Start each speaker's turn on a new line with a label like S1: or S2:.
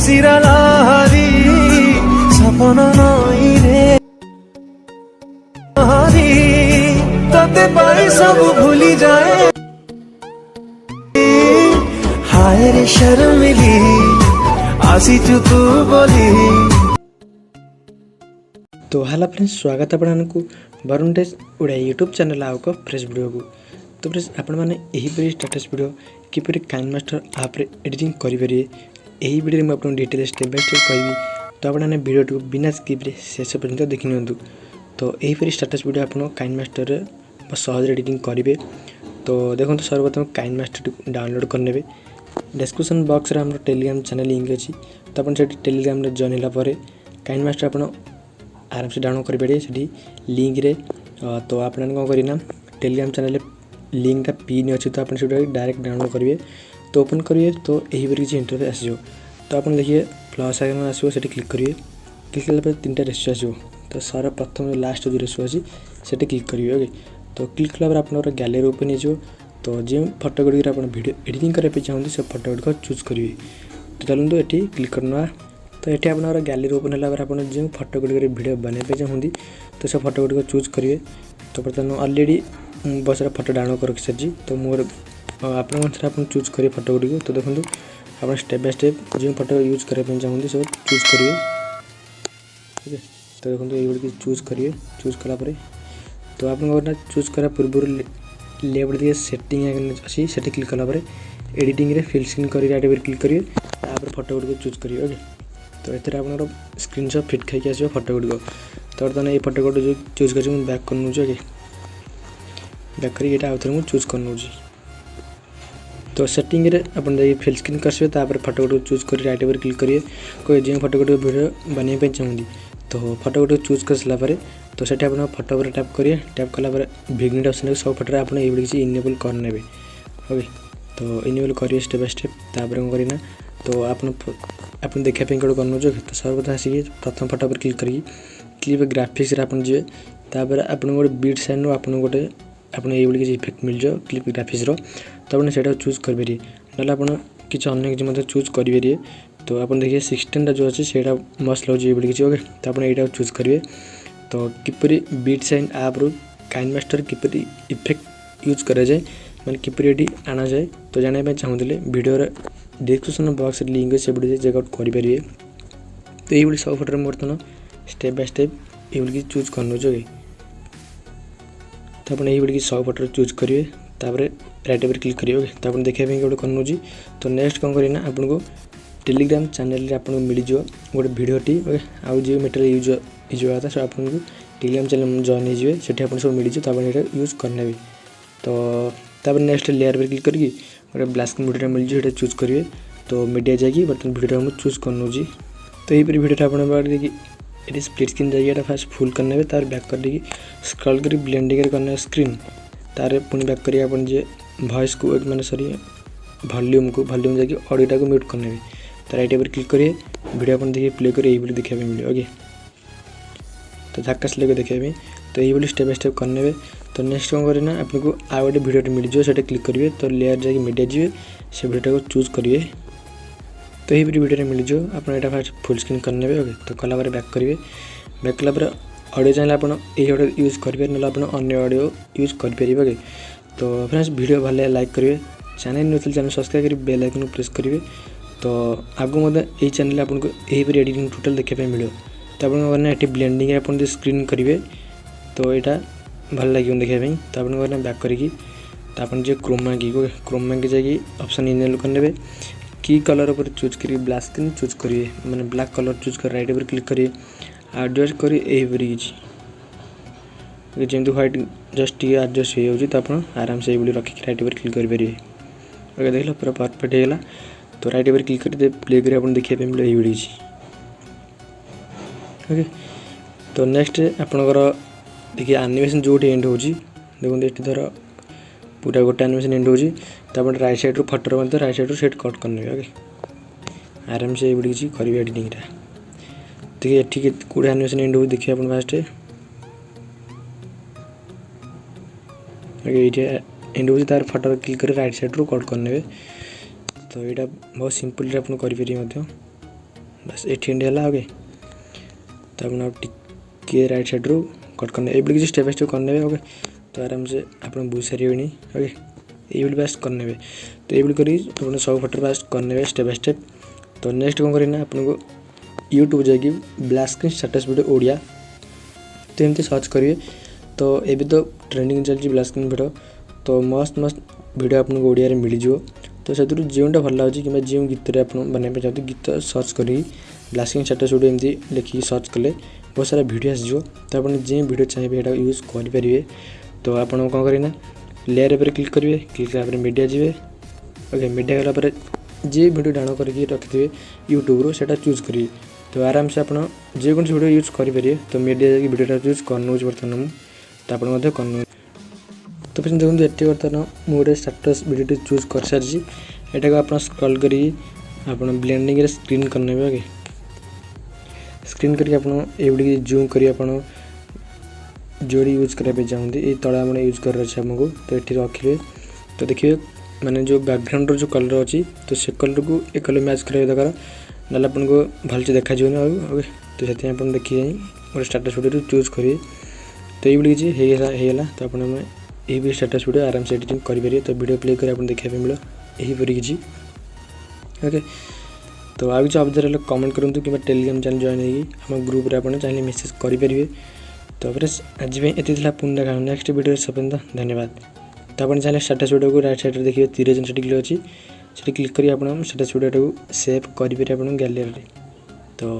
S1: खुशीर लहरी सपन नई रे तते पाई सब भूली जाए हाय रे शर्मिली आसी तू बोली।
S2: तो हेलो फ्रेंड्स, स्वागत आपको Barun tech Odia YouTube channel आउ एक फ्रेश वीडियो को। तो फ्रेंड्स आपण मैंने यही स्टेटस वीडियो किपर काइनमास्टर आप एडिटिंग करेंगे यही वीडियो में आपको डिटेल स्टेप बाय स्टेप कहि। तो आपने वीडियो को बिना स्किप शेष पर्यंत देखि नियंतु। तो यहीपरी स्टेटस वीडियो आपको काइनमास्टर सहज एडिटिंग करेंगे। तो देखो सर्वप्रथम काइनमास्टर डाउनलोड करने डिस्क्रिप्शन बॉक्स रे हमर टेलीग्राम चैनल लिंक अच्छी। तो आप टेलीग्राम रे जॉइन होला परे काइनमास्टर आप आराम से डाउनलोड करेंगे से लिंक रे। तो आप कौन करना टेलीग्राम चैनल लिंक पिन अच्छी तो आप डायरेक्ट डाउनलोड करेंगे। तो ओपन करेंगे तो यही पर किसी इंटरफेस आसो। तो आप देखिए प्लस आइकन आसो से क्लिक करेंगे। क्लिक कला तीन रेसिओ आसो। तो सर प्रथम लास्ट जो रेसिओ अच्छी से क्लिक करेंगे। ओके तो क्लिक कला आप गैलरी ओपन हो। तो जो फोटो गुड़िक आप वीडियो एडिटिंग करने चाहते से फोटो गुड़िक चूज करेंगे। तो चलते ये क्लिक करना। तो ये आप गैलरी ओपन है आप जो फोटो गुड़िक वीडियो बनाई चाहती तो से फोटो गुड़िक चूज करेंगे। तो बर्तमान ऑलरेडी बहुत सारा फोटो डाउनलोड कर रखी सारी। तो मोर आप चूज करेंगे फोटो गुड़िक। तो देखो आप स्टेप बाय स्टेप जो फोटो यूज करने चाहते सब चूज करेंगे। ठीक है तो देखो ये चूज करेंगे। चूज कलापर तो आप चूज करा पूर्व लेफ्ट दिए सेटिंग अच्छी से क्लिक कलापर एडिटिंग रे फिल स्क्रीन कर क्लिक करेंगे। तापर फोटो गुड़िक चूज करेंगे। ओके तो ये आप स्क्रीनशॉट फिट खाई आसो फोटो गुड़िक। तो बर्तमान ये फोटो गुड़िक चूज कर बैक कर नौचे। ओके बैक करी आउ थे चूज कर नौची। तो सेटिंग रे अपन जाइए फिल स्क्रीन करेंगे। तापर फोटो गुड़िक चूज कर राइट पर क्लिक करेंगे। कोई जो फोटो गुड़िक वीडियो बनाई चाहती तो फोटो गुड़िक चूज कर सारापर तो से आप फोटो पर टैप करेंगे। टैप कलापर विग्नेट ऑप्शन सब फोटो आप किसी इनेबल करने। ओके तो इनेबल करेंगे स्टेप बाय स्टेप। तापर कौन करना तो आप देखापी कौन कर नौचे। तो सर्वप्रथम आसिक प्रथम फोटो पर क्लिक करी क्लिप ग्राफिक्स आप जी। तापर आप गोटे बीट साइड आप गोटे आप किसी इफेक्ट मिल जाए क्लिप ग्राफिक्स तो आपड़ा चूज करेंगे ना आप किसी अन्य किसी चूज करेंगे। तो आप देखिए 16 जो अच्छे से मस्त लगे ये किसी। ओके तो आप यहाँ चूज करेंगे। तो किपरि बीट साइन आप रू काइनमास्टर किपरि इफेक्ट यूज करा जाए मैंने किपरि ये आना जाए। तो जानापी चाहूँगे वीडियो डिस्क्रिप्शन बॉक्स लिंक से चेकआउट करेंगे। तो ये सब फोटो बर्तमान स्टेप बाय स्टेप ये चूज कर नौचे। तो आप ये सब फोटो चूज करेंगे। तापर राइट पर क्लिक करेंगे। तो आप देखापी गोटे कर नौची। तो नेक्स्ट कौन करना आपको टेलीग्राम चैनल आपको मिल जाए गोटे भिडटी। आउ जो मेटेरियल यूज हुआ था सब आपको टेलीग्राम चैनल जॉइन हो से आप सब मिल जाए। तो आप यूज करने। तो नेक्स्ट लेयर पर क्लिक करके गोटे ब्लैक स्क्रीन वीडियो मिल जाए चूज करेंगे। तो मीडिया जाकि बर्तमान वीडियो मुझे चूज कर नौची। तो यही वीडियो आप ये स्प्लिट स्क्रीन जाइए फास्ट फुल करने। तार बैक कर स्क्रॉल कर ब्लेंडिंग करना स्क्रीन। तार पुणी बैक करेंगे आप वॉइस को मैंने सॉरी वॉल्यूम जाकि ऑडियो को म्यूट करने। तो राइट पर क्लिक करिए वीडियो अपन देखिए प्ले करिए यही देखा मिले। ओके तो झाकास लगे देखा। तो यही स्टेप बाय स्टेप करने। तो नेक्स्ट कौन करना आपको आउ गोटे वीडियो मिल जाए से क्लिक करेंगे। तो लेयर जाकि मीडिया जी से वीडियो को चूज करेंगे। तो यही वीडियो मिल जाए आप फास्ट फुल स्क्रीन करने। ओके तो कलापर बैक करेंगे। बैक कलापर ऑडियो चाहिए आप ऑडियो यूज करेंगे ना आप अन्य ऑडियो यूज करेंगे। ओके तो फ्रेंड्स वीडियो भल लाइक करेंगे। चैनल न्यू चैनल सब्सक्राइब कर बेल आइकन प्रेस करेंगे। तो आगू यही चैनल आपको यही एडिटिंग टोटल देखापी मिले। तो आप ये ब्लेंडिंग आप स्क्रीन करेंगे। तो यहाँ भल लगे देखापी। तो आप बैक करी तो आप जो क्रोमा की जाकि ऑप्शन इनेबल करने की कलर पर चूज करिए ब्लैक स्क्रीन चूज करिए मैंने ब्लैक कलर चूज कर राइट पर क्लिक करिए एडजस्ट करिए यहीपरी किसी जमी व्हाइट जस्ट ये एडजस्ट हो। तो आप आराम से ये रखिक राइट पर क्लिक करेंगे। ओके देख लो पूरा परफेक्ट होगा। तो राइट पर क्लिक कर प्ले कर देखा मिले ये वीडियो। ओके तो नेक्स्ट आपणकर देखिए एनिमेशन जो एंड हो देखो ये धर पूरा गोटे एनिमेशन एंड हो। तो आप राइट साइड रू फोटो मतलब राइट साइड रू सेट कट करने। ओके आराम से ये किसी करेंगे एडिटिंग देखिए ठीक कौटे एनिमेशन एंड हो देखिए आप फास्ट। ओके ये एंड हो तार फोटो क्लिक कर राइट साइड रू कट करने। तो यहाँ बहुत सिंपल आप करें। बस ये है ओके। तो आप टिके राइट साइड रू कट करने ये किसी स्टेप बाय स्टेप करने ओके। तो आराम से आप बुझी सारे ओके ये बास करने तो ये कर सब फोटो बास करने स्टेप बाय स्टेप। तो नेक्स्ट कौन करना आपको यूट्यूब जाकि black screen status video Odia तो एमती सर्च करेंगे। तो ये तो ट्रेंडिंग चलती ब्लैक स्क्रीन वीडियो तो मस्त मस्त वीडियो आपको ओडिया मिलଯିव। तो से जोटा भल लगे कि जो गीत आप बनवाई चाहते गीत सर्च करी ब्लैक स्क्रीन स्टेटस वीडियो एमती लिखिकी सर्च कले बहुत सारा वीडियो आसो। तो आप जो वीडियो चाहिए यहाँ यूज करेंगे। तो आप कौन करना लेयर पर क्लिक करेंगे क्लिक कला मीडिया जी ओके मीडिया गलापर जी वीडियो डाउनलोड करके रखिथे यूट्यूब रो सेटा चूज करिए। तो आराम से आप जो कौन वीडियो यूज करेंगे। तो मीडिया जाकि वीडियो चूज करनौ बर्तमान तो आप करनौ। तो फिर देखो ये बर्तमान मुझे स्टेटस वीडियो चूज कर सारी एटा को आप स्क्रॉल करी आप ब्लेंडिंग स्क्रीन करने ओके स्क्रीन करके आप जूम करी आप जोड़ी यूज करने चाहते ये तला यूज कर आमको। तो ये रखिए तो देखिए माने जो बैकग्राउंड जो कलर अच्छी तो से कलर को ए कलर मैच करा दरकार ना आपको भलसे देखा ओके। तो से आप देखिए गोटे स्टेटस वीडियो चूज करिए। तो ये किसी होगा तो आप ये स्टेटस वीडियो आराम से एडिटिंग करेंगे। तो वीडियो प्ले कर देखा मिले यहीपरी किसी ओके। तो आ किसी अपडेट कमेंट करूँ कि टेलीग्राम चैनल जॉइन होगी आम ग्रुप आप चाहिए मेसेज करेंगे। तो फ्रेंड्स आज ये पुणी देखा नेक्स्ट वीडियो सब धन्यवाद। तो आप चाहिए स्टेटस वीडियो को राइट साइड देखिए 3 जन से क्लिक अच्छी से क्लिक कर स्टेटस वीडियो को सेव करेंगे आप गैलरी। तो